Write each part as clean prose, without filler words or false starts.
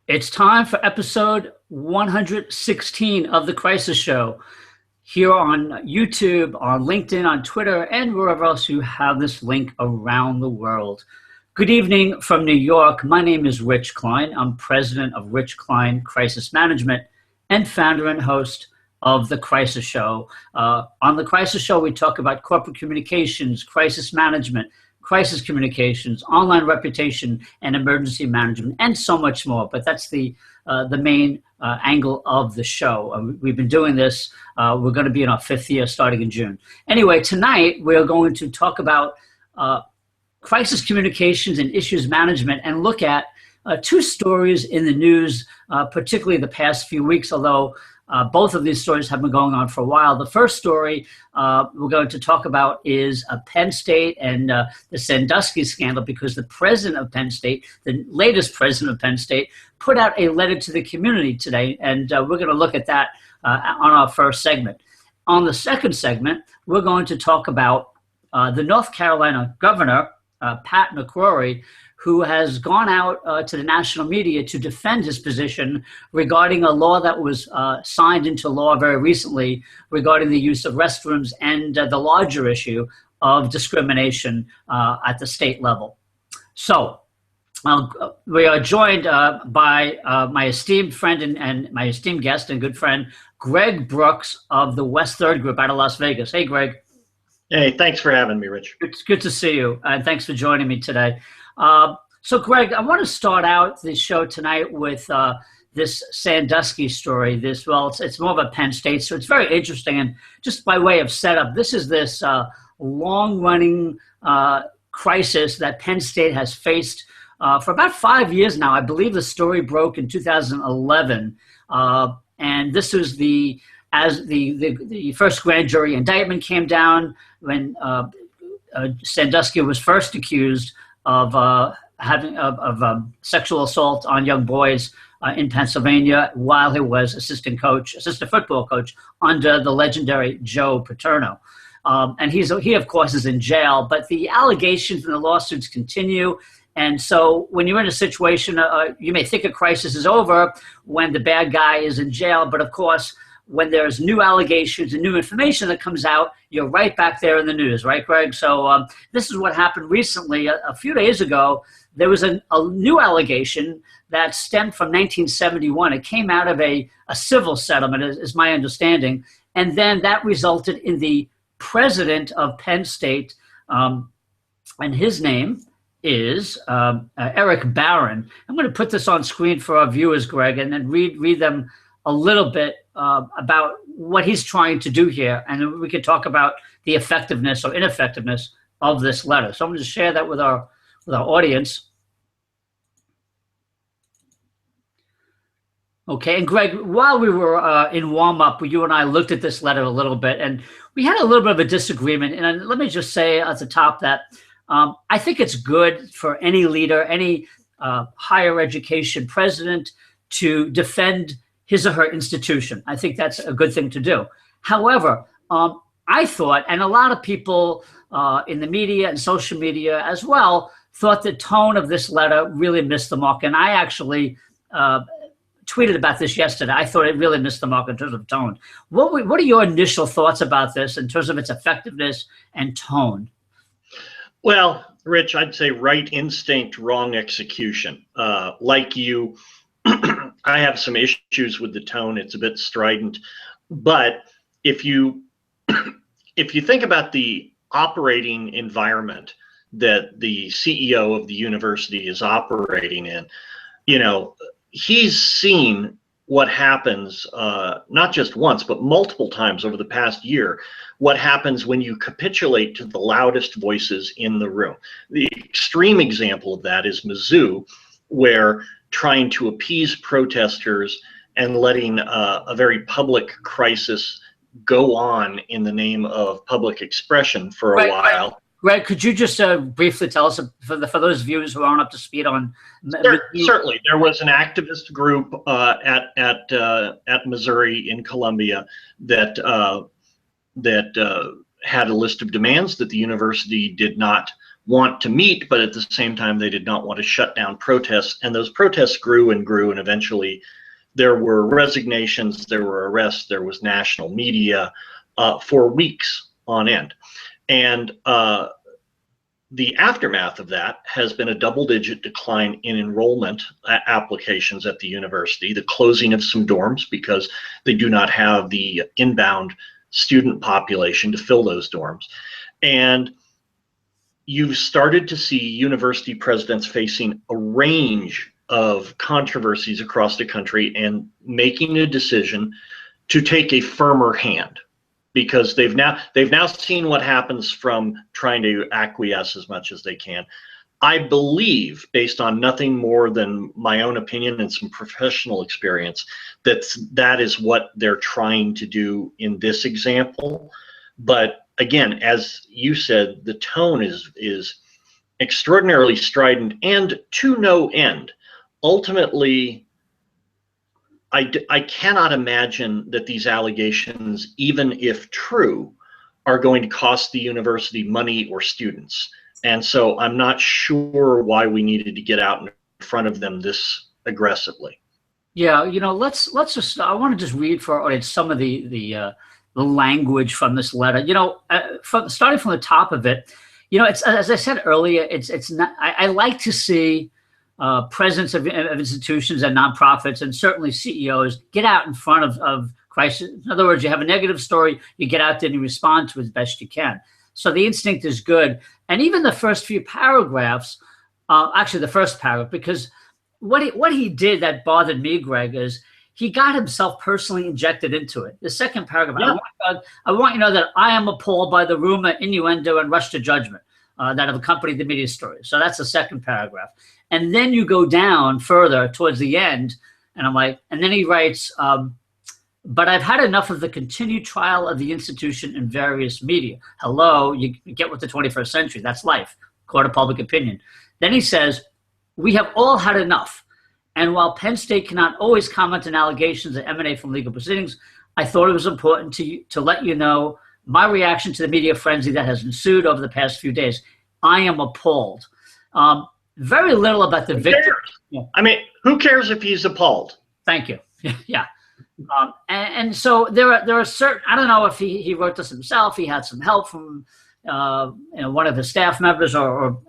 It's time for episode 116 of The Crisis Show here on YouTube, on LinkedIn, on Twitter, and wherever else you have this link around the world. Good evening from New York. My name is Rich Klein. I'm president of Rich Klein Crisis Management and founder and host of The Crisis Show. On The Crisis Show, we talk about corporate communications, crisis management, crisis communications, online reputation, and emergency management, and so much more. But that's the main angle of the show. We've been doing this. We're going to be in our 5th year starting in June. Anyway, tonight we're going to talk about crisis communications and issues management and look at 2 stories in the news, particularly the past few weeks, although both of these stories have been going on for a while. The first story we're going to talk about is Penn State and the Sandusky scandal, because the president of Penn State, the latest president of Penn State, put out a letter to the community today, and we're going to look at that on our first segment. On the second segment, we're going to talk about the North Carolina governor, Pat McCrory, who has gone out to the national media to defend his position regarding a law that was signed into law very recently regarding the use of restrooms and the larger issue of discrimination at the state level. So we are joined by my esteemed friend and my esteemed guest and good friend, Greg Brooks of the West Third Group out of Las Vegas. Hey, Greg. Hey, thanks for having me, Rich. It's good to see you, and thanks for joining me today. So, Greg, I want to start out the show tonight with this Sandusky story. It's more of a Penn State, so it's very interesting. And just by way of setup, this is this long-running crisis that Penn State has faced for about 5 years now. I believe the story broke in 2011, and this was the first grand jury indictment came down when Sandusky was first accused of having sexual assault on young boys in Pennsylvania while he was assistant football coach under the legendary Joe Paterno. And he of course is in jail, but the allegations and the lawsuits continue. And so when you're in a situation, you may think a crisis is over when the bad guy is in jail, but of course, when there's new allegations and new information that comes out, you're right back there in the news, right, Greg? So this is what happened recently. A few days ago, there was a new allegation that stemmed from 1971. It came out of a civil settlement, is my understanding. And then that resulted in the president of Penn State, and his name is Eric Barron. I'm going to put this on screen for our viewers, Greg, and then read them a little bit about what he's trying to do here, and we could talk about the effectiveness or ineffectiveness of this letter. So I'm going to share that with our audience. Okay, and Greg, while we were in warm-up, you and I looked at this letter a little bit, and we had a little bit of a disagreement. And let me just say at the top that I think it's good for any leader, any higher education president, to defend his or her institution. I think that's a good thing to do. However, I thought, and a lot of people in the media and social media as well, thought the tone of this letter really missed the mark. And I actually tweeted about this yesterday. I thought it really missed the mark in terms of tone. What are your initial thoughts about this in terms of its effectiveness and tone? Well, Rich, I'd say right instinct, wrong execution. Like you, I have some issues with the tone. It's a bit strident. But if you think about the operating environment that the CEO of the university is operating in, he's seen what happens, not just once, but multiple times over the past year, what happens when you capitulate to the loudest voices in the room. The extreme example of that is Mizzou, where trying to appease protesters and letting a very public crisis go on in the name of public expression for a while. Greg, could you just briefly tell us, for those viewers who aren't up to spead on... Certainly. There was an activist group at Missouri in Columbia that had a list of demands that the university did not want to meet, but at the same time, they did not want to shut down protests. And those protests grew and grew, and eventually there were resignations, there were arrests, there was national media for weeks on end. And the aftermath of that has been a double-digit decline in enrollment applications at the university, the closing of some dorms because they do not have the inbound student population to fill those dorms. And you've started to see university presidents facing a range of controversies across the country and making a decision to take a firmer hand, because they've now seen what happens from trying to acquiesce as much as they can. I believe, based on nothing more than my own opinion and some professional experience, that is what they're trying to do in this example. But again, as you said, the tone is extraordinarily strident and to no end. Ultimately, I cannot imagine that these allegations, even if true, are going to cost the university money or students. And so I'm not sure why we needed to get out in front of them this aggressively. Yeah, let's just, I want to just read for our audience some of the language from this letter. Starting from the top of it, it's, as I said earlier, it's not, I like to see presidents of institutions and nonprofits, and certainly CEOs, get out in front of crisis. In other words, you have a negative story, you get out there and you respond to it as best you can. So the instinct is good. And even the first few paragraphs, actually the first paragraph, because what he did that bothered me, Greg, is he got himself personally injected into it. The second paragraph, yeah. I want you to know that I am appalled by the rumor, innuendo, and rush to judgment that have accompanied the media story. So that's the second paragraph. And then you go down further towards the end, and I'm like, and then he writes, but I've had enough of the continued trial of the institution in various media. Hello, you get with the 21st century. That's life, court of public opinion. Then he says, we have all had enough. And while Penn State cannot always comment on allegations that emanate from legal proceedings, I thought it was important to let you know my reaction to the media frenzy that has ensued over the past few days. I am appalled. Very little about the victim. Yeah. I mean, who cares if he's appalled? Thank you. Yeah. And so there are certain, I don't know if he wrote this himself, he had some help from one of his staff members or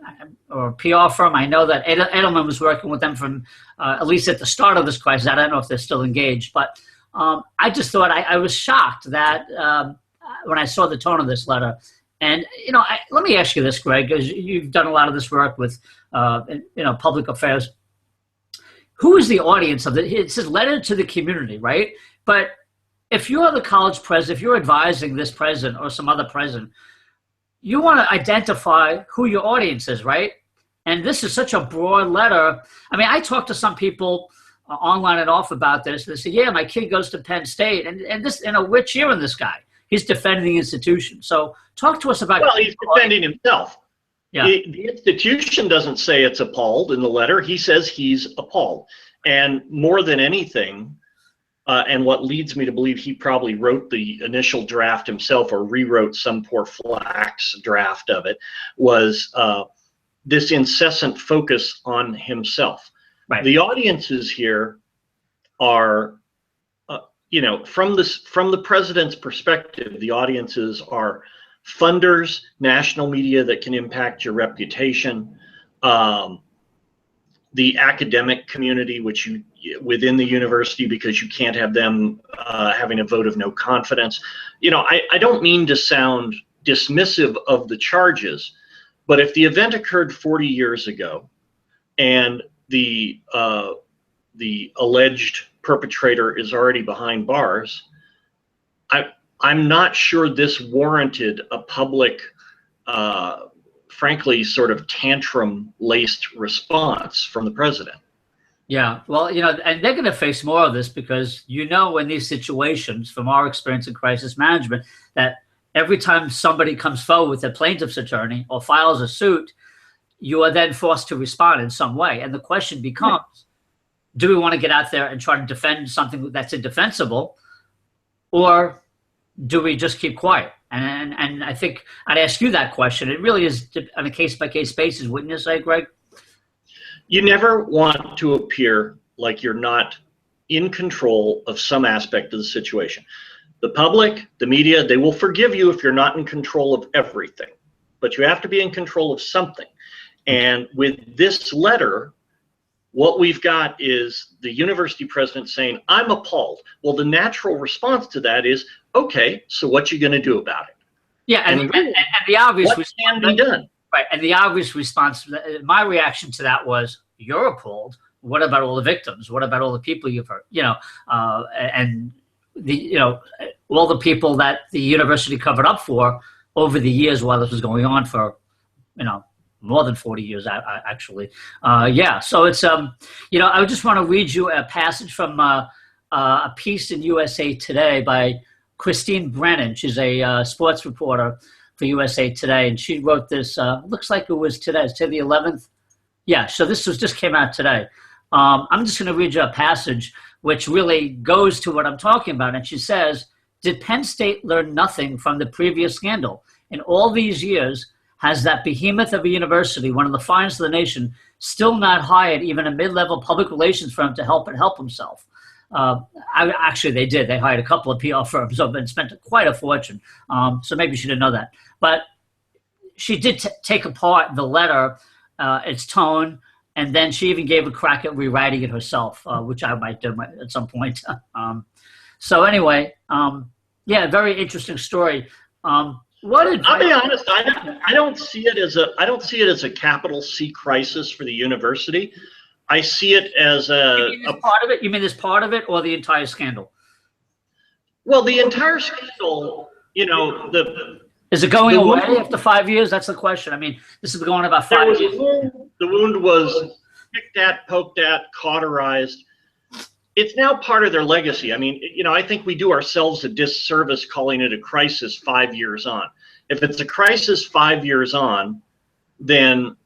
PR firm. I know that Edelman was working with them from at least at the start of this crisis. I don't know if they're still engaged, but I just thought I was shocked that when I saw the tone of this letter. And, let me ask you this, Greg, because you've done a lot of this work with, public affairs. Who is the audience of it? It says letter to the community, right? But if you're the college president, if you're advising this president or some other president, you want to identify who your audience is, right? And this is such a broad letter. I mean, I talked to some people online and off about this. They say, yeah, my kid goes to Penn State. And this, we're cheering this guy. He's defending the institution. So talk to us about. Well, he's defending himself. Yeah. The institution doesn't say it's appalled in the letter. He says he's appalled. And more than anything, and what leads me to believe he probably wrote the initial draft himself or rewrote some poor Flax draft of it, was this incessant focus on himself. Right. The audiences here are, from the president's perspective, the audiences are funders, national media that can impact your reputation, the academic community, which within the university, because you can't have them having a vote of no confidence. I don't mean to sound dismissive of the charges, but if the event occurred 40 years ago and the alleged perpetrator is already behind bars, I'm not sure this warranted a public, frankly, sort of tantrum-laced response from the president. Yeah, well, and they're going to face more of this because, in these situations, from our experience in crisis management, that every time somebody comes forward with a plaintiff's attorney or files a suit, you are then forced to respond in some way. And the question becomes, do we want to get out there and try to defend something that's indefensible, or do we just keep quiet? And I think I'd ask you that question. It really is on a case-by-case basis, wouldn't you say, Greg? You never want to appear like you're not in control of some aspect of the situation. The public, the media, they will forgive you if you're not in control of everything, but you have to be in control of something. And with this letter, what we've got is the university president saying, I'm appalled. Well, the natural response to that is, okay, so what you going to do about it? Yeah, and the obvious what can be done? Right, and the obvious response, my reaction to that was, you're appalled. What about all the victims? What about all the people you've hurt? And all the people that the university covered up for over the years while this was going on for, more than 40 years, actually. So it's, I just want to read you a passage from a piece in USA Today by Christine Brennan. She's a sports reporter for USA Today, and she wrote this, looks like it was today. It's today the 11th. Yeah, so this just came out today. I'm just going to read you a passage which really goes to what I'm talking about. And she says, did Penn State learn nothing from the previous scandal? In all these years, has that behemoth of a university, one of the finest of the nation, still not hired even a mid-level public relations firm to help himself? Actually, they did. They hired a couple of PR firms and spent quite a fortune. So maybe she didn't know that. But she did take apart the letter, its tone, and then she even gave a crack at rewriting it herself, which I might do at some point. So anyway, very interesting story. I'll be honest. I don't see it as a capital C crisis for the university. I see it as a part of it. You mean this part of it, or the entire scandal? Well, the entire scandal. Is it going away after 5 years? That's the question. I mean, this is going about 5 years. The wound was picked at, poked at, cauterized. It's now part of their legacy. I mean, I think we do ourselves a disservice calling it a crisis 5 years on. If it's a crisis 5 years on, then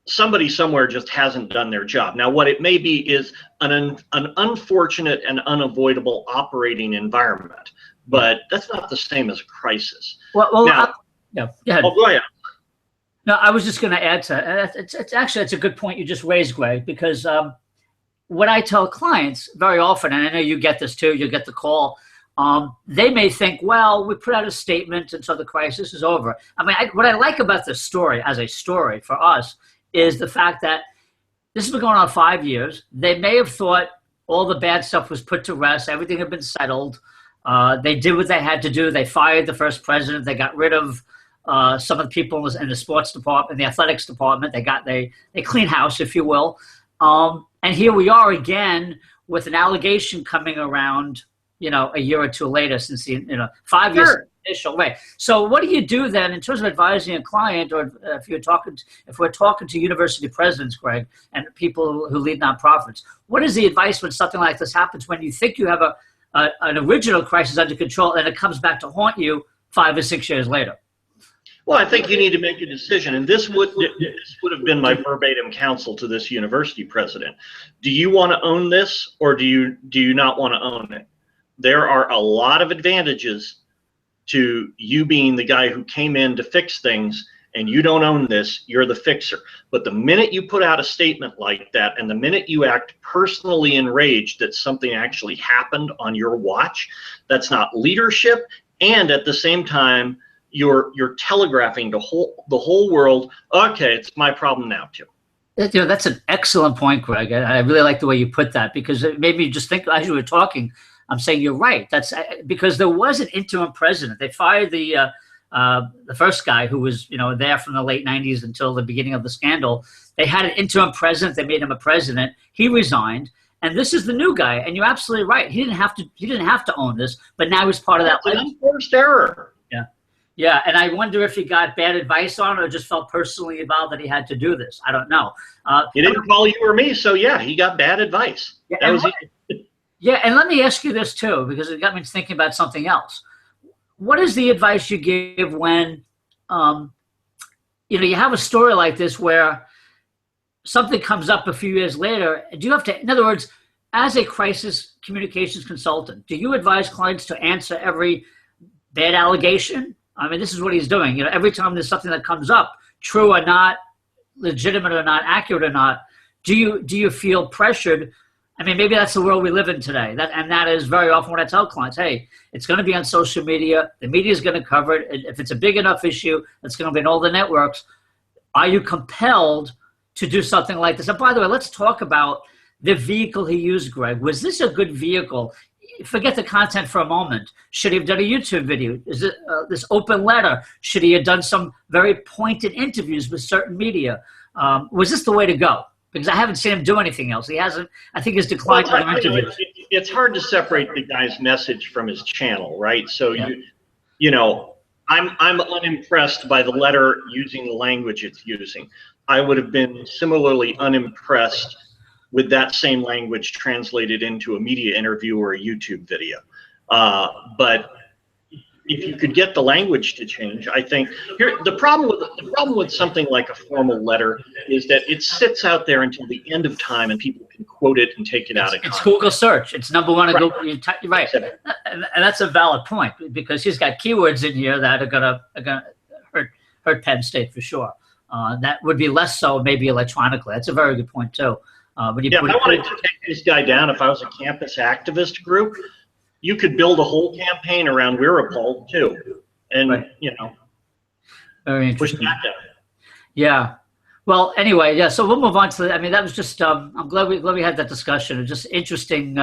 somebody somewhere just hasn't done their job. Now, what it may be is an unfortunate and unavoidable operating environment, but that's not the same as a crisis. Well, go ahead. Oh, go ahead. No, I was just going to add to it's a good point you just raised, Greg, because what I tell clients very often, and I know you get this too, you get the call, they may think, well, we put out a statement and so the crisis is over. I mean, what I like about this story as a story for us is the fact that this has been going on 5 years. They may have thought all the bad stuff was put to rest. Everything had been settled. They did what they had to do. They fired the first president. They got rid of some of the people in the sports department, the athletics department. They cleaned house, if you will. And here we are again with an allegation coming around, a year or two later since 5 years initial. Right. So what do you do then in terms of advising a client, or if we're talking to university presidents, Greg, and people who lead nonprofits? What is the advice when something like this happens, when you think you have an original crisis under control and it comes back to haunt you 5 or 6 years later? Well, I think you need to make a decision, and this would have been my verbatim counsel to this university president. Do you want to own this, or do you not want to own it? There are a lot of advantages to you being the guy who came in to fix things, and you don't own this, you're the fixer. But the minute you put out a statement like that, and the minute you act personally enraged that something actually happened on your watch, that's not leadership, and at the same time, you're telegraphing the whole world, okay, it's my problem now too. That's an excellent point, Greg. I really like the way you put that, because it made me just think as you were talking. I'm saying you're right. That's because there was an interim president. They fired the first guy who was there from the late 90s until the beginning of the scandal. They had an interim president. They made him a president. He resigned, and this is the new guy. And you're absolutely right. He didn't have to own this, but now he's part of that. It's an unforced error. Yeah, and I wonder if he got bad advice on it, or just felt personally involved that he had to do this. I don't know. He didn't call you or me, so yeah, he got bad advice. Yeah, and let me ask you this too, because it got me thinking about something else. What is the advice you give when, you have a story like this where something comes up a few years later? Do you have to, in other words, as a crisis communications consultant, do you advise clients to answer every bad allegation? I mean, this is what he's doing. You know, every time there's something that comes up, true or not, legitimate or not, accurate or not, do you feel pressured? I mean, maybe that's the world we live in today. That is very often what I tell clients. Hey, it's going to be on social media. The media is going to cover it. If it's a big enough issue, it's going to be in all the networks. Are you compelled to do something like this? And by the way, let's talk about the vehicle he used, Greg. Was this a good vehicle? Forget the content for a moment. Should he have done a YouTube video? Is it this open letter? Should he have done some very pointed interviews with certain media? Was this the way to go? Because I haven't seen him do anything else. He hasn't. I think he's declined other interviews. It's hard to separate the guy's message from his channel, right? So you know, I'm unimpressed by the letter using the language it's using. I would have been similarly unimpressed with that same language translated into a media interview or a YouTube video. But if you could get the language to change, I think the problem with something like a formal letter is that it sits out there until the end of time, and people can quote it and take it out of context. It's Google search. It's number one. Right. Right, and that's a valid point, because he's got keywords in here that are gonna hurt Penn State for sure. That would be less so maybe electronically. That's a very good point too. If I wanted to take this guy down, if I was a campus activist group, you could build a whole campaign around We're Appalled too, and you know, very push interesting. that down. Yeah. Well, anyway, yeah. So we'll move on to. I mean, that was just. I'm glad we had that discussion. It's just interesting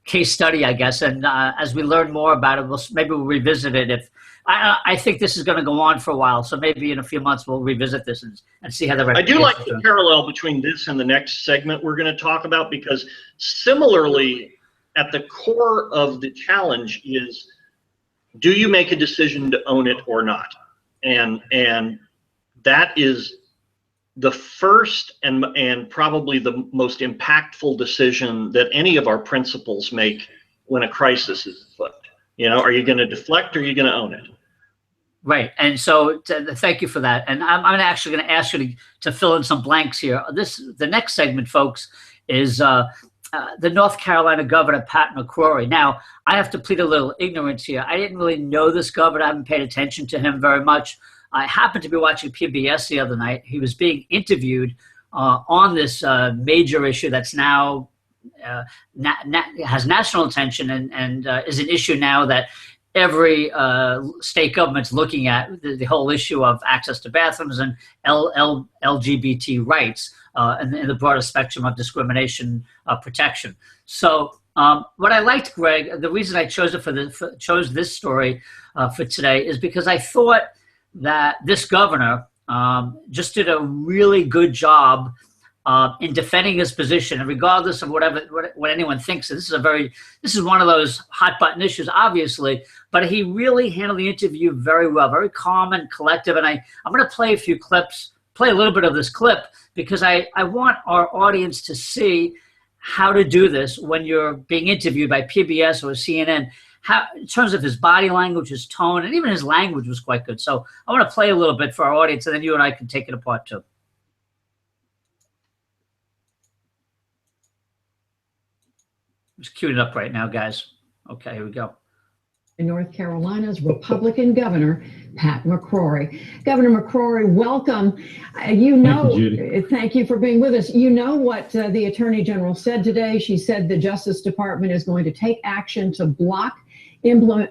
case study, I guess. And as we learn more about it, maybe we'll revisit it. If I think this is going to go on for a while, so maybe in a few months we'll revisit this and see how the. I do like the parallel between this and the next segment we're going to talk about, because similarly, at the core of the challenge is, do you make a decision to own it or not? And that is the first and probably the most impactful decision that any of our principals make when a crisis is afoot. You know, are you going to deflect or are you going to own it? Right. And so thank you for that. And I'm actually going to ask you to fill in some blanks here. The next segment, folks, is the North Carolina governor, Pat McCrory. Now, I have to plead a little ignorance here. I didn't really know this governor. I haven't paid attention to him very much. I happened to be watching PBS the other night. He was being interviewed on this major issue that's now has national attention and is an issue now that every state government's looking at, the whole issue of access to bathrooms and LGBT rights in the broader spectrum of discrimination protection. So what I liked, Greg, the reason I chose it chose this story for today is because I thought that this governor just did a really good job in defending his position, and regardless of what anyone thinks, this is one of those hot button issues, obviously. But he really handled the interview very well, very calm and collective. And I'm going to play a few clips, play a little bit of this clip, because I want our audience to see how to do this when you're being interviewed by PBS or CNN. How, in terms of his body language, his tone, and even his language was quite good. So I want to play a little bit for our audience, and then you and I can take it apart too. Just queuing it up right now, guys. Okay, here we go. North Carolina's Republican Governor, Pat McCrory. Governor McCrory, welcome. Thank you, thank you for being with us. You know what the Attorney General said today. She said the Justice Department is going to take action to block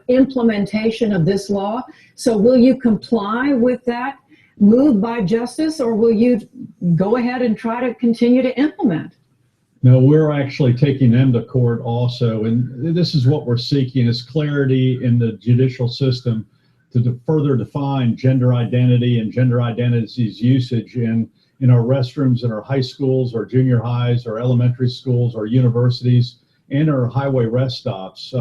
implementation of this law. So will you comply with that move by Justice, or will you go ahead and try to continue to implement? No, we're actually taking them to court also, and this is what we're seeking, is clarity in the judicial system to further define gender identity and gender identity's usage in our restrooms in our high schools, our junior highs, our elementary schools, our universities, and our highway rest stops.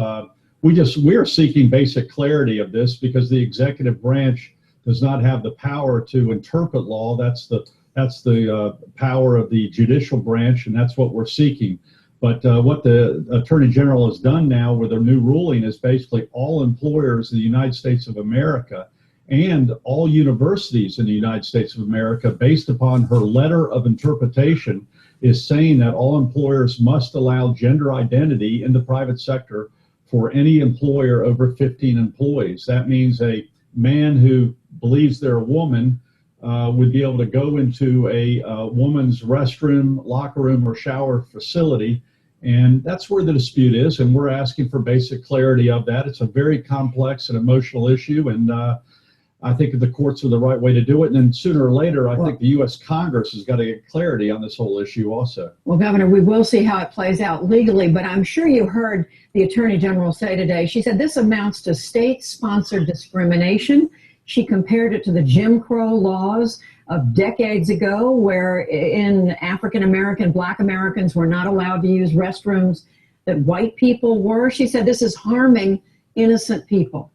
We're seeking basic clarity of this because the executive branch does not have the power to interpret law. That's the power of the judicial branch, and that's what we're seeking. But what the Attorney General has done now with a new ruling is basically all employers in the United States of America and all universities in the United States of America, based upon her letter of interpretation, is saying that all employers must allow gender identity in the private sector for any employer over 15 employees. That means a man who believes they're a woman would be able to go into a woman's restroom, locker room, or shower facility. And that's where the dispute is, and we're asking for basic clarity of that. It's a very complex and emotional issue, and I think the courts are the right way to do it. And then sooner or later, I think the U.S. Congress has got to get clarity on this whole issue also. Well, Governor, we will see how it plays out legally, but I'm sure you heard the Attorney General say today, she said this amounts to state-sponsored discrimination. She compared it to the Jim Crow laws of decades ago, where in African-American, Black Americans were not allowed to use restrooms that white people were. She said this is harming innocent people.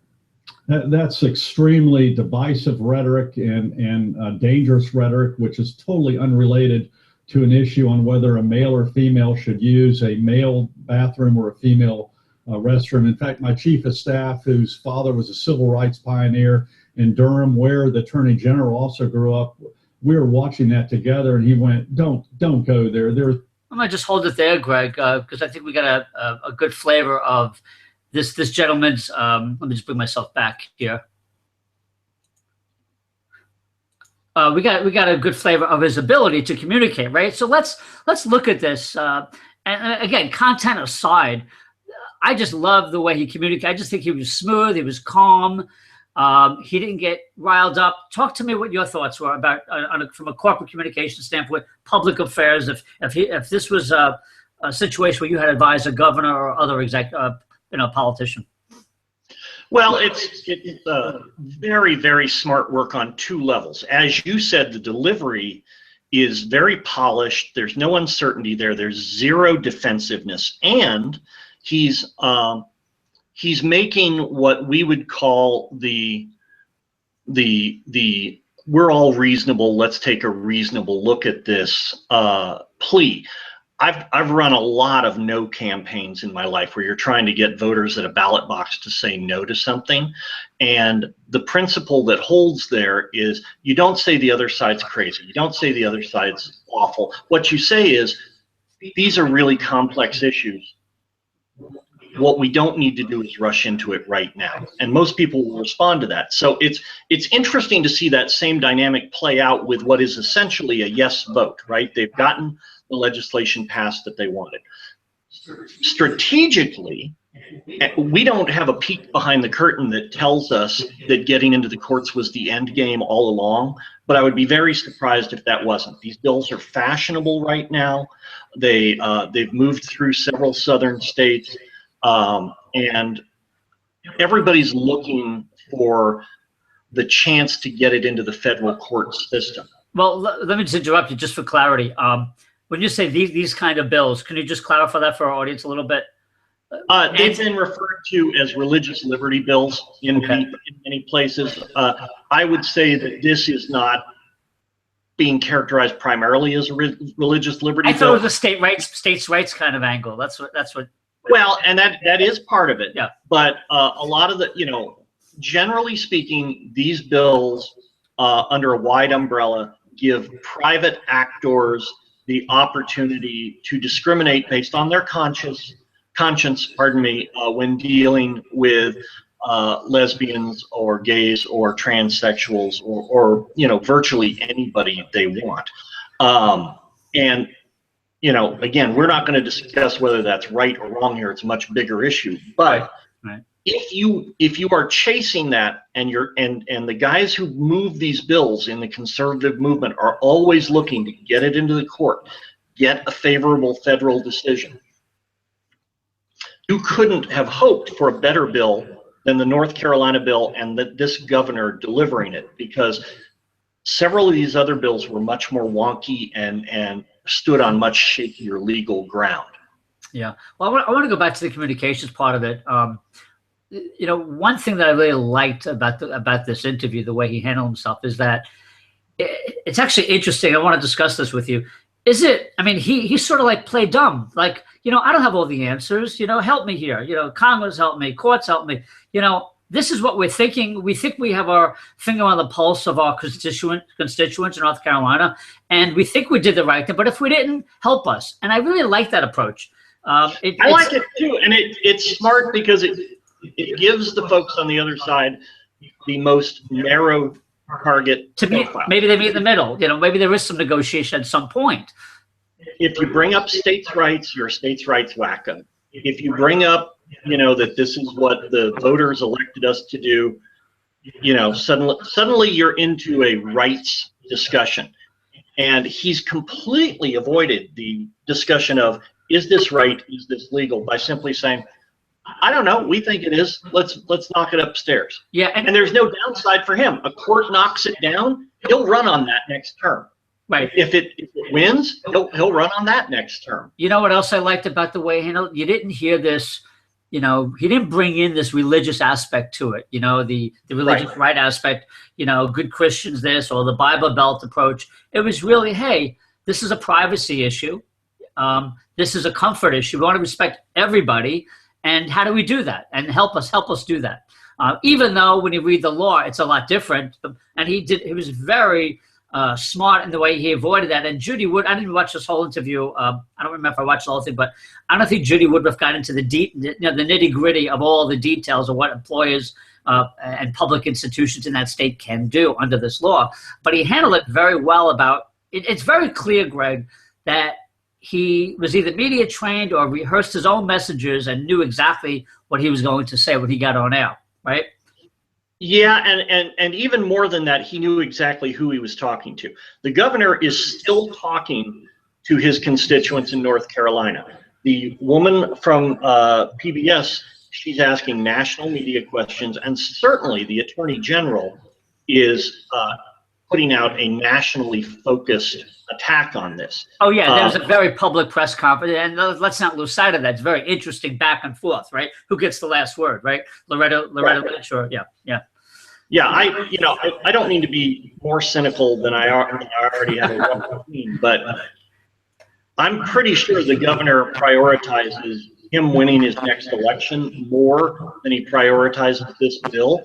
That's extremely divisive rhetoric and dangerous rhetoric, which is totally unrelated to an issue on whether a male or female should use a male bathroom or a female restroom. In fact, my chief of staff, whose father was a civil rights pioneer in Durham, where the Attorney General also grew up, we were watching that together, and he went, "Don't go there." I might just hold it there, Greg, because I think we got a good flavor of this gentleman's. Let me just bring myself back here. We got a good flavor of his ability to communicate, right? So let's look at this. And again, content aside, I just love the way he communicated. I just think he was smooth. He was calm. He didn't get riled up. Talk to me what your thoughts were about from a corporate communication standpoint, public affairs. If this was a situation where you had to advise a governor or other politician. Well, it's very, very smart work on two levels. As you said, the delivery is very polished. There's no uncertainty there. There's zero defensiveness, and he's making what we would call the we're all reasonable, let's take a reasonable look at this plea. I've run a lot of no campaigns in my life where you're trying to get voters at a ballot box to say no to something. And the principle that holds there is you don't say the other side's crazy. You don't say the other side's awful. What you say is these are really complex issues. What we don't need to do is rush into it right now. And most people will respond to that. So it's interesting to see that same dynamic play out with what is essentially a yes vote, right? They've gotten the legislation passed that they wanted. Strategically, we don't have a peek behind the curtain that tells us that getting into the courts was the end game all along, but I would be very surprised if that wasn't. These bills are fashionable right now. They've moved through several southern states. And everybody's looking for the chance to get it into the federal court system. Well, let me just interrupt you just for clarity. When you say these kind of bills, can you just clarify that for our audience a little bit? They've been referred to as religious liberty bills in many places. I would say that this is not being characterized primarily as a religious liberty bill. I thought it was a states' rights kind of angle. That's what. Well, and that is part of it. Yeah. But a lot of the, generally speaking, these bills under a wide umbrella give private actors the opportunity to discriminate based on their conscience, when dealing with lesbians or gays or transsexuals or virtually anybody they want. And again, we're not going to discuss whether that's right or wrong here. It's a much bigger issue. But right. if you are chasing that, and the guys who move these bills in the conservative movement are always looking to get it into the court, get a favorable federal decision, you couldn't have hoped for a better bill than the North Carolina bill and this governor delivering it, because several of these other bills were much more wonky and stood on much shakier legal ground. Yeah. Well, I want to go back to the communications part of it. One thing that I really liked about this interview, the way he handled himself, is that it's actually interesting. I want to discuss this with you. He sort of like played dumb. Like, I don't have all the answers. Help me here. Congress help me. Courts help me. This is what we're thinking. We think we have our finger on the pulse of our constituents in North Carolina, and we think we did the right thing. But if we didn't, help us. And I really like that approach. I like it too, and it's smart because it gives the folks on the other side the most narrow target profile. Maybe they meet in the middle. You know, maybe there is some negotiation at some point. If you bring up states' rights, you're a states' rights wacko. If you bring up, you know, that this is what the voters elected us to do, you know, suddenly you're into a rights discussion. And he's completely avoided the discussion of, is this right, is this legal, by simply saying, I don't know, we think it is, let's knock it upstairs. Yeah, and there's no downside for him. A court knocks it down, he'll run on that next term. Right. If it wins, he'll run on that next term. You know what else I liked about the way he handled? You didn't hear this, you know, he didn't bring in this religious aspect to it, you know, the religious right aspect, you know, good Christians this, or the Bible Belt approach. It was really, hey, this is a privacy issue. This is a comfort issue. We want to respect everybody. And how do we do that? And help us do that. Even though when you read the law, it's a lot different. And he was very smart in the way he avoided that. And Judy Wood, I didn't watch this whole interview. I don't remember if I watched the whole thing, but I don't think Judy Woodruff got into the nitty gritty of all the details of what employers and public institutions in that state can do under this law. But he handled it very well. It's very clear, Greg, that he was either media trained or rehearsed his own messages and knew exactly what he was going to say when he got on air, right? Yeah, and even more than that, he knew exactly who he was talking to. The governor is still talking to his constituents in North Carolina. The woman from PBS, she's asking national media questions, and certainly the Attorney General is putting out a nationally focused attack on this. Oh yeah, there was a very public press conference, and let's not lose sight of that. It's very interesting back and forth, right? Who gets the last word, right? Loretta Lynch, or yeah. I don't mean to be more cynical than I already have a queen, but I'm pretty sure the governor prioritizes him winning his next election more than he prioritizes this bill.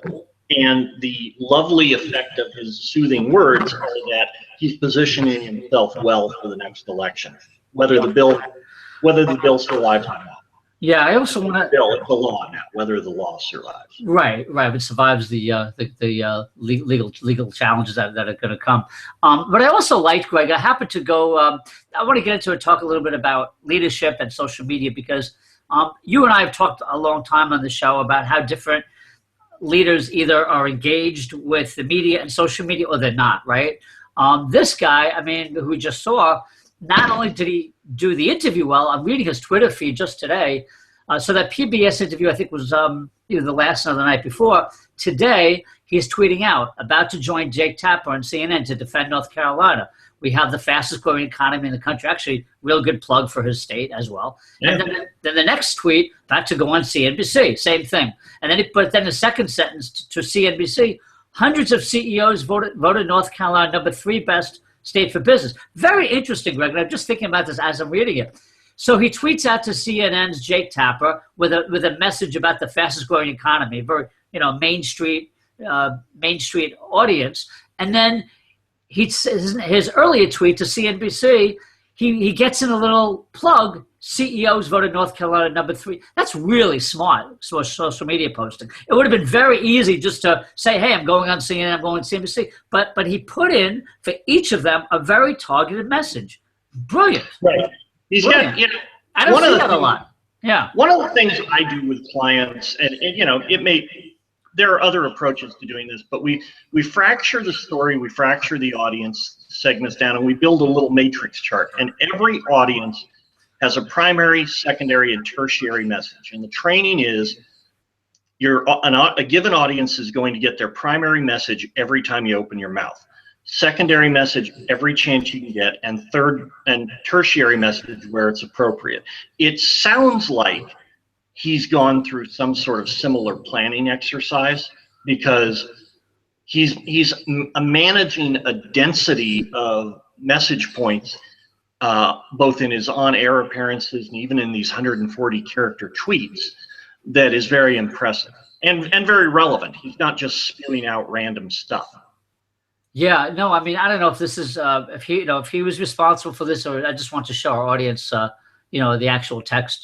And the lovely effect of his soothing words are that he's positioning himself well for the next election, whether the bill survives or not. Yeah, I also want to. It's the law now, whether the law survives. Right. It survives the legal challenges that are going to come. But I also liked, Greg. I happened to go. I want to get into it, talk a little bit about leadership and social media, because you and I have talked a long time on the show about how different leaders either are engaged with the media and social media or they're not, right? This guy, I mean, who we just saw, not only did he do the interview well, I'm reading his Twitter feed just today. So that PBS interview, I think, was either the last or the night before. Today, he's tweeting out, about to join Jake Tapper on CNN to defend North Carolina. We have the fastest growing economy in the country. Actually, real good plug for his state as well. Yeah. And then the next tweet, about to go on CNBC, same thing. And then the second sentence to CNBC, hundreds of CEOs voted North Carolina #3 best state for business. Very interesting, Greg. And I'm just thinking about this as I'm reading it. So he tweets out to CNN's Jake Tapper with a message about the fastest growing economy, very Main Street audience, and then his earlier tweet to CNBC, he gets in a little plug. CEOs voted North Carolina #3. That's really smart social media posting. It would have been very easy just to say, hey, I'm going on CNN, I'm going on CNBC. But he put in for each of them a very targeted message. Brilliant. Right. He's got, I don't see that a lot. Yeah. One of the things I do with clients, and there are other approaches to doing this, but we fracture the story, we fracture the audience segments down, and we build a little matrix chart. And every audience has a primary, secondary, and tertiary message. And the training is a given audience is going to get their primary message every time you open your mouth. Secondary message every chance you can get, and third and tertiary message where it's appropriate. It sounds like he's gone through some sort of similar planning exercise, because he's managing a density of message points, both in his on-air appearances and even in these 140 character tweets, that is very impressive and very relevant. He's not just spewing out random stuff. Yeah, no, I mean, I don't know if this is if he was responsible for this, or I just want to show our audience, the actual text.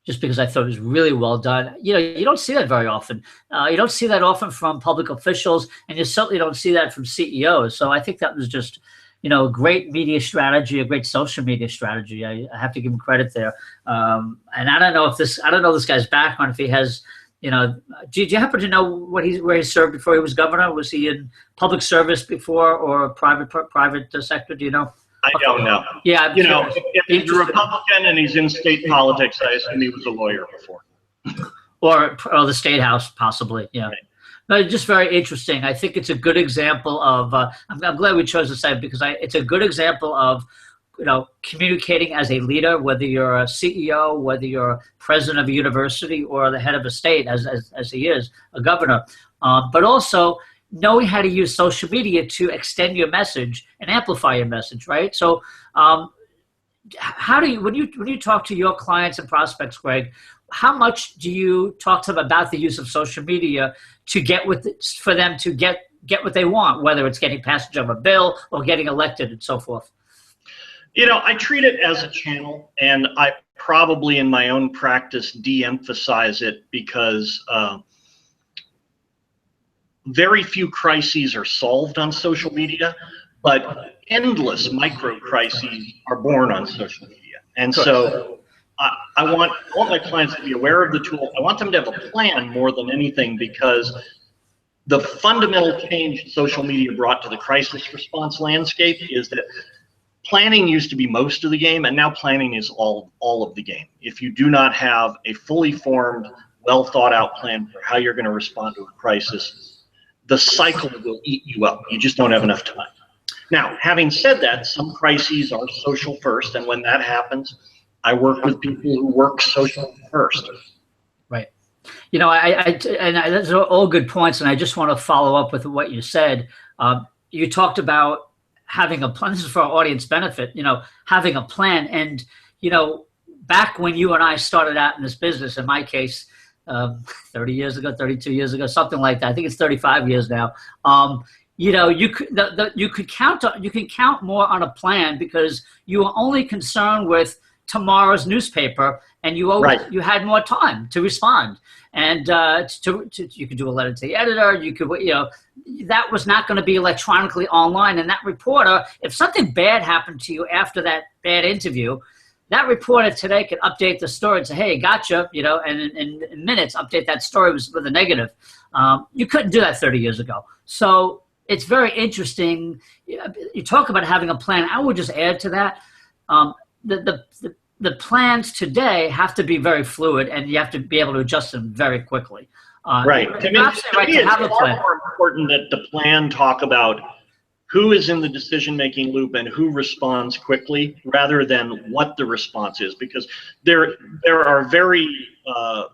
just because I thought it was really well done. You know, you don't see that very often. You don't see that often from public officials, and you certainly don't see that from CEOs. So I think that was just, you know, a great media strategy, a great social media strategy. I have to give him credit there. And I don't know this guy's background, if he has, you know, do you happen to know where he served before he was governor? Was he in public service before or private sector? Do you know? I don't know. Yeah, you know, if he's a Republican and he's in state politics, I assume he was a lawyer before. or the state house, possibly. Yeah. Right. But just very interesting. I think it's a good example of. I'm glad we chose this site because it's a good example of, you know, communicating as a leader, whether you're a CEO, whether you're president of a university or the head of a state, as he is, a governor, but also knowing how to use social media to extend your message and amplify your message, right? So how do you, when you talk to your clients and prospects, Greg, how much do you talk to them about the use of social media to for them to get what they want, whether it's getting passage of a bill or getting elected and so forth? You know, I treat it as a channel, and I probably in my own practice de-emphasize it because very few crises are solved on social media, but endless micro crises are born on social media. And so I want my clients to be aware of the tool. I want them to have a plan more than anything, because the fundamental change social media brought to the crisis response landscape is that planning used to be most of the game, and now planning is all of the game. If you do not have a fully formed, well thought out plan for how you're going to respond to a crisis, the cycle will eat you up. You just don't have enough time. Now, having said that, some crises are social first, and when that happens, I work with people who work social first. Right. You know, those are all good points, and I just want to follow up with what you said. You talked about having a plan. This is for our audience benefit, you know, having a plan. And, you know, back when you and I started out in this business, in my case, 30 years ago, 32 years ago, something like that. I think it's 35 years now. You know, you can count more on a plan because you were only concerned with tomorrow's newspaper, and you had more time to respond. And you could do a letter to the editor. You could, you know, that was not going to be electronically online. And that reporter, if something bad happened to you after that bad interview, that reporter today could update the story and say, "Hey, gotcha," you know, and in minutes update that story with a negative. You couldn't do that 30 years ago. So it's very interesting. You talk about having a plan. I would just add to that. The plans today have to be very fluid, and you have to be able to adjust them very quickly. Right. To me, it's far more important that the plan talk about who is in the decision-making loop and who responds quickly, rather than what the response is, because there are very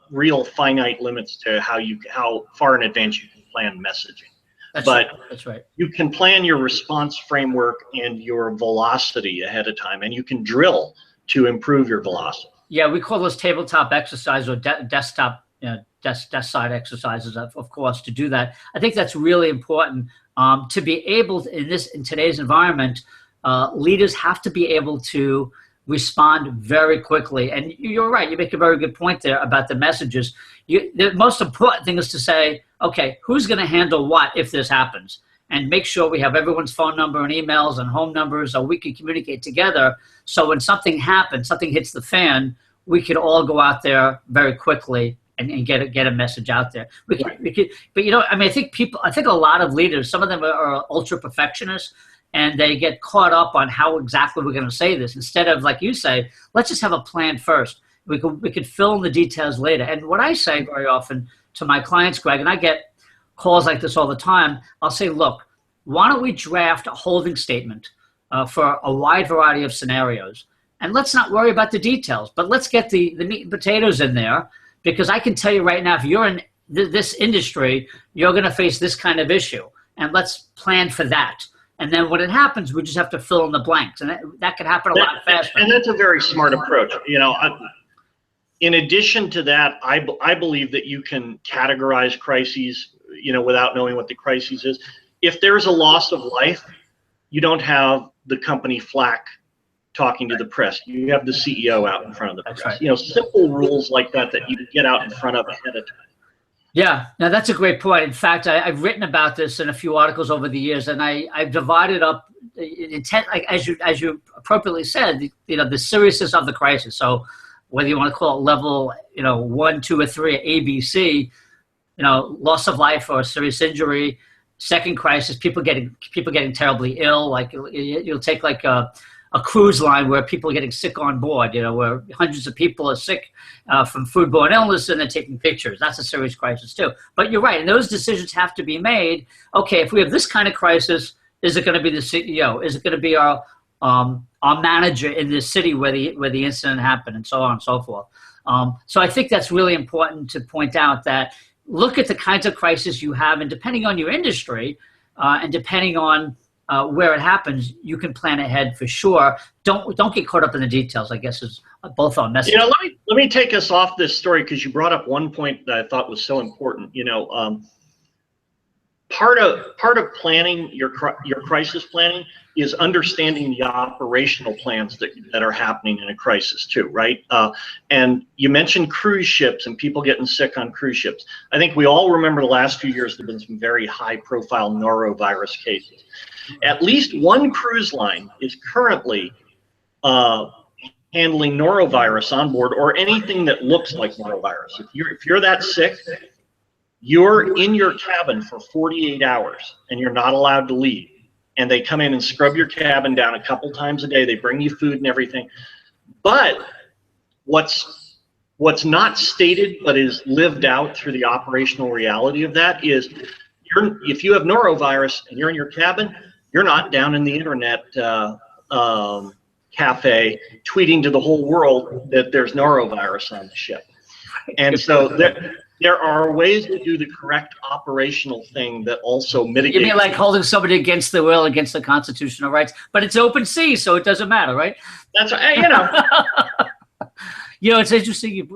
real finite limits to how far in advance you can plan messaging. That's right. You can plan your response framework and your velocity ahead of time, and you can drill to improve your velocity. Yeah, we call those tabletop exercises or desktop, desk side exercises, of course, to do that. I think that's really important to be able to, in today's environment. Leaders have to be able to respond very quickly. And you're right. You make a very good point there about the messages. The most important thing is to say, okay, who's going to handle what if this happens? And make sure we have everyone's phone number and emails and home numbers so we can communicate together. So when something happens, something hits the fan, we can all go out there very quickly and get a message out there. We could, but you know, I mean, I think a lot of leaders, some of them are ultra perfectionists, and they get caught up on how exactly we're going to say this. Instead of, like you say, let's just have a plan first. We could fill in the details later. And what I say very often to my clients, Greg, and I get calls like this all the time, I'll say, look, why don't we draft a holding statement for a wide variety of scenarios? And let's not worry about the details, but let's get the meat and potatoes in there, because I can tell you right now, if you're in this industry, you're going to face this kind of issue. And let's plan for that. And then when it happens, we just have to fill in the blanks. And that could happen a lot faster. And that's a very smart approach. You know, in addition to that, I believe that you can categorize crises, you know, without knowing what the crisis is. If there's a loss of life, you don't have the company flak talking to the press. You have the CEO out in front of the press. Right. You know, simple rules like that you can get out in front of ahead of time. Yeah, now that's a great point. In fact, I've written about this in a few articles over the years, and I've divided up intent, like as you appropriately said, you know, the seriousness of the crisis. So whether you want to call it level, you know, 1, 2, or 3, ABC, you know, loss of life or serious injury. Second crisis, people getting terribly ill. Like you'll take like a cruise line where people are getting sick on board, you know, where hundreds of people are sick from foodborne illness and they're taking pictures. That's a serious crisis too. But you're right, and those decisions have to be made. Okay, if we have this kind of crisis, is it going to be the CEO? Is it going to be our manager in this city where the incident happened, and so on and so forth? So I think that's really important to point out that look at the kinds of crises you have, and depending on your industry and depending on where it happens, you can plan ahead for sure. Don't get caught up in the details, I guess, is both our message. You know, let me take us off this story because you brought up one point that I thought was so important. You know, part of planning your crisis planning is understanding the operational plans that are happening in a crisis too, right? And you mentioned cruise ships and people getting sick on cruise ships. I think we all remember the last few years there have been some very high-profile norovirus cases. At least one cruise line is currently handling norovirus on board, or anything that looks like norovirus. If you're that sick, you're in your cabin for 48 hours and you're not allowed to leave. And they come in and scrub your cabin down a couple times a day. They bring you food and everything. But what's not stated but is lived out through the operational reality of that is if you have norovirus and you're in your cabin, you're not down in the internet cafe tweeting to the whole world that there's norovirus on the ship. And so there are ways to do the correct operational thing that also mitigate. You mean like holding somebody against the will, against the constitutional rights, but it's open sea, so it doesn't matter, right? That's, you know. You know, it's interesting.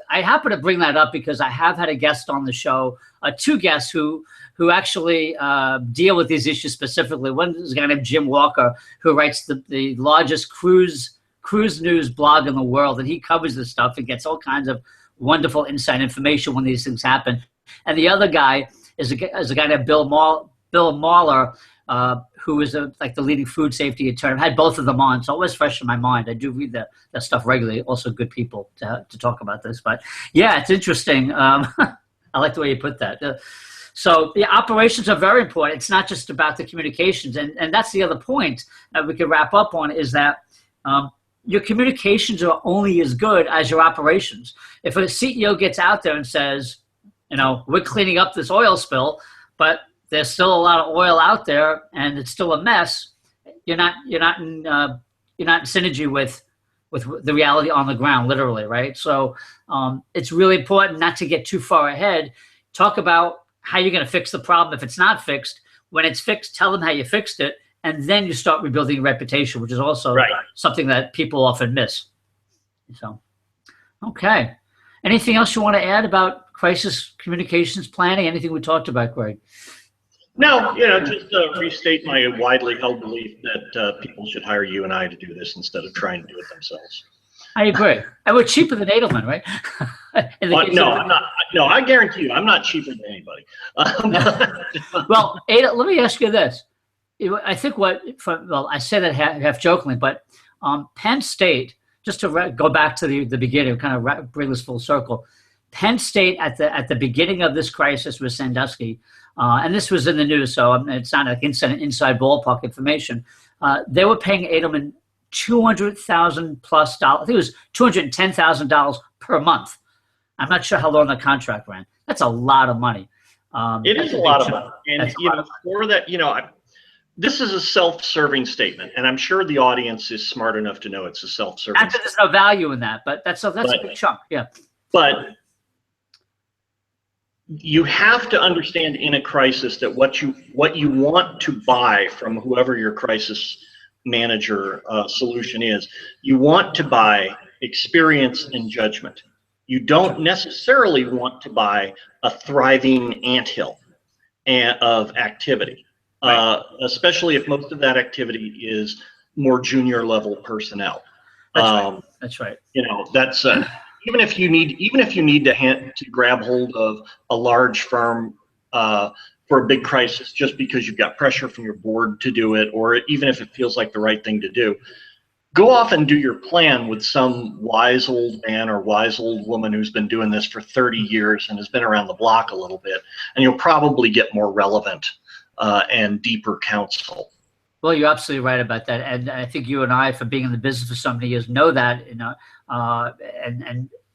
I happen to bring that up because I have had a guest on the show, two guests who actually deal with these issues specifically. One is a guy named Jim Walker, who writes the largest cruise news blog in the world, and he covers this stuff and gets all kinds of wonderful inside information when these things happen. And the other guy is a guy named Bill Mahler, who is like the leading food safety attorney. I've had both of them on, so always fresh in my mind. I do read that stuff regularly. Also good people to talk about this. But yeah, it's interesting. I like the way you put that. So the operations are very important. It's not just about the communications. And that's the other point that we could wrap up on is that your communications are only as good as your operations. If a CEO gets out there and says, you know, we're cleaning up this oil spill, but there's still a lot of oil out there and it's still a mess, you're not in synergy with the reality on the ground, literally, right? So it's really important not to get too far ahead. Talk about how you're going to fix the problem if it's not fixed. When it's fixed, tell them how you fixed it. And then you start rebuilding your reputation, which is also something that people often miss. So, okay. Anything else you want to add about crisis communications planning? Anything we talked about, Greg? No, you know, just restate my widely held belief that people should hire you and I to do this instead of trying to do it themselves. I agree. And we're cheaper than Edelman, right? No, I'm not. No, I guarantee you, I'm not cheaper than anybody. Well, let me ask you this. I think I say that half jokingly, but Penn State, just to go back to the beginning, kind of bring this full circle. Penn State at the beginning of this crisis with Sandusky, and this was in the news, so it's not like inside ballpark information. They were paying Edelman $200,000 plus. I think it was $210,000 per month. I'm not sure how long the contract ran. That's a lot of money. It is a lot of money, and you know, for that, you know. This is a self-serving statement, and I'm sure the audience is smart enough to know it's a self-serving statement. There's no value in that, but that's a big chunk, yeah. But you have to understand in a crisis that what you want to buy from whoever your crisis manager solution is, you want to buy experience and judgment. You don't necessarily want to buy a thriving anthill of activity. Especially if most of that activity is more junior level personnel. That's right. You know, that's even if you need to grab hold of a large firm for a big crisis, just because you've got pressure from your board to do it, or even if it feels like the right thing to do, go off and do your plan with some wise old man or wise old woman who's been doing this for 30 years and has been around the block a little bit, and you'll probably get more relevant and deeper counsel. Well, you're absolutely right about that, and I think you and I, for being in the business for so many years, know that. You know,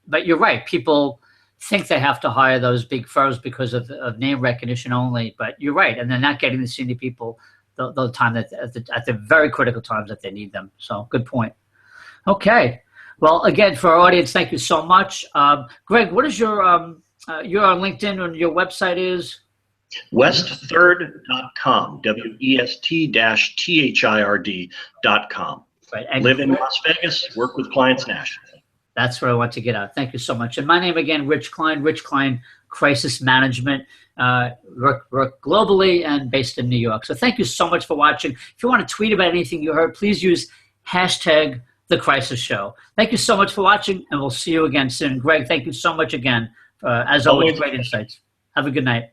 but you're right. People think they have to hire those big firms because of name recognition only. But you're right, and they're not getting the senior people the time that at the very critical times that they need them. So, good point. Okay. Well, again, for our audience, thank you so much, Greg. What is you're on LinkedIn and your website is? Westthird.com, WEST-THIRD.com. Right. And live in Las Vegas, work with clients nationally. That's what I want to get out. Thank you so much. And my name again, Rich Klein, Crisis Management. Work globally and based in New York. So thank you so much for watching. If you want to tweet about anything you heard, please use #TheCrisisShow. Thank you so much for watching, and we'll see you again soon. Greg, thank you so much again. As always, great insights. Have a good night.